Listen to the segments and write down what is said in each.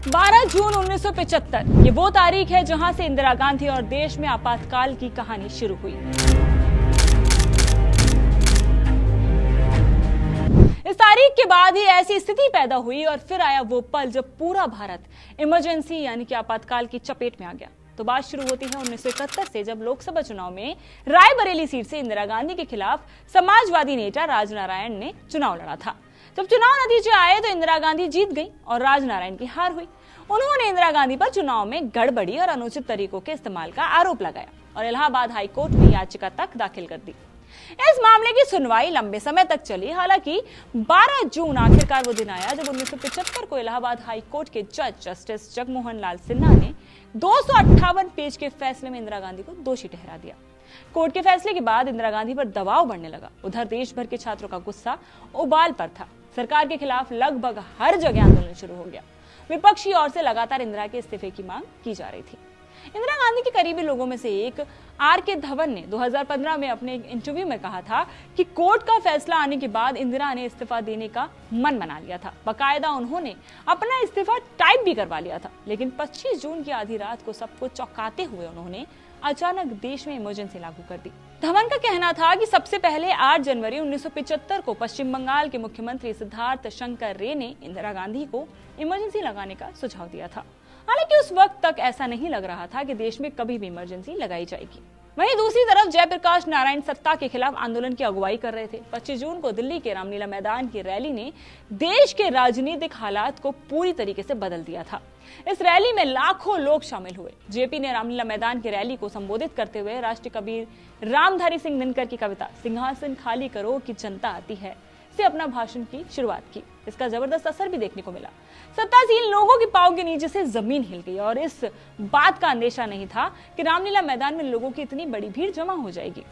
12 जून 1975 ये वो तारीख है जहां से इंदिरा गांधी और देश में आपातकाल की कहानी शुरू हुई। इस तारीख के बाद ही ऐसी स्थिति पैदा हुई और फिर आया वो पल जब पूरा भारत इमरजेंसी यानी कि आपातकाल की चपेट में आ गया। तो बात शुरू होती है 1971 से, जब लोकसभा चुनाव में रायबरेली सीट से इंदिरा गांधी के खिलाफ समाजवादी नेता राजनारायण ने चुनाव लड़ा था। जब चुनाव नतीजे आए तो इंदिरा गांधी जीत गई और राजनारायण की हार हुई। उन्होंने इंदिरा गांधी पर चुनाव में गड़बड़ी और अनुचित तरीकों के इस्तेमाल का आरोप लगाया और इलाहाबाद हाई कोर्ट में याचिका तक दाखिल कर दी। इस मामले की सुनवाई लंबे समय तक चली। हालांकि 12 जून आखिरकार वो दिन आया जब 1975 को इलाहाबाद हाई कोर्ट के जज जस्टिस जगमोहन लाल सिन्हा ने 258 पेज के फैसले में इंदिरा गांधी को दोषी ठहरा दिया। कोर्ट के फैसले के बाद इंदिरा गांधी पर दबाव बढ़ने लगा। उधर देश भर के छात्रों का गुस्सा उबाल पर था। सरकार के खिलाफ लगभग हर जगह आंदोलन शुरू हो गया। विपक्षी ओर से लगातार इंदिरा के इस्तीफे की मांग की जा रही थी। इंदिरा गांधी के करीबी लोगों में से एक आर.के. धवन ने 2015 में अपने एक इंटरव्यू में कहा था कि कोर्ट का फैसला आने के बाद इंदिरा ने इस्तीफा देने का मन बना लिया था। बकायदा उन्होंने अपना इस्तीफा टाइप भी करवा लिया था। लेकिन 25 जून की आधी रात को सबको चौंकाते हुए उन्होंने अचानक देश में इमरजेंसी लागू कर दी। धवन का कहना था कि सबसे पहले 8 जनवरी 1975 को पश्चिम बंगाल के मुख्यमंत्री सिद्धार्थ शंकर रे ने इंदिरा गांधी को इमरजेंसी लगाने का सुझाव दिया था। हालांकि उस वक्त तक ऐसा नहीं लग रहा था कि देश में कभी भी इमरजेंसी लगाई जाएगी। वहीं दूसरी तरफ जयप्रकाश नारायण सत्ता के खिलाफ आंदोलन की अगुवाई कर रहे थे। 25 जून को दिल्ली के रामलीला मैदान की रैली ने देश के राजनीतिक हालात को पूरी तरीके से बदल दिया था। इस रैली में लाखों लोग शामिल हुए। जेपी ने रामलीला मैदान की रैली को संबोधित करते हुए राष्ट्रीय कबीर रामधारी सिंह दिनकर की कविता सिंहासन खाली करो कि जनता आती है से अपना भाषण की शुरुआत की। इसका जबरदस्त असर भी देखने को मिला। सत्तासीन लोगों के पांव के नीचे से जमीन हिल गई और इस बात का अंदेशा नहीं था कि रामलीला मैदान में लोगों की इतनी बड़ी भीड़ जमा हो जाएगी।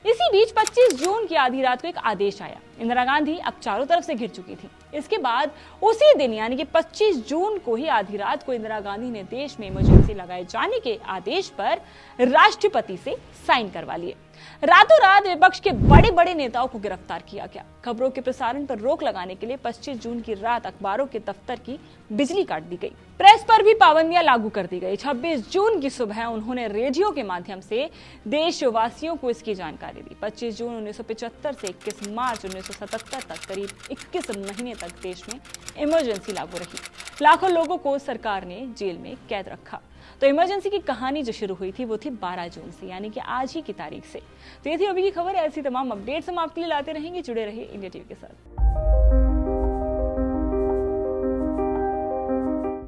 इसी बीच 25 जून की आधी रात को एक आदेश आया। इंदिरा गांधी अब चारों तरफ से घिर चुकी थी। इसके बाद उसी दिन यानी कि 25 जून को ही आधी रात को इंदिरा गांधी ने देश में इमरजेंसी लगाए जाने के आदेश पर राष्ट्रपति से साइन करवा लिए। रातों रात विपक्ष के बड़े बड़े नेताओं को गिरफ्तार किया गया। खबरों के प्रसारण पर रोक लगाने के लिए 25 जून की रात अखबारों के दफ्तर की बिजली काट दी गई। प्रेस पर भी पाबंदियां लागू कर दी गई। 26 जून की सुबह उन्होंने रेडियो के माध्यम से देशवासियों को इसकी जानकारी दी। 25 जून 1975 से 21 मार्च 1977 तक करीब 21 महीने तक देश में इमरजेंसी लागू रही। लाखों लोगों को सरकार ने जेल में कैद रखा। तो इमरजेंसी की कहानी जो शुरू हुई थी वो थी 12 जून से, यानी कि आज ही की तारीख से। तो ये थी अभी की खबर। ऐसी तमाम अपडेट्स हम आपके लिए लाते रहेंगे। जुड़े रहिए इंडिया टीवी के साथ।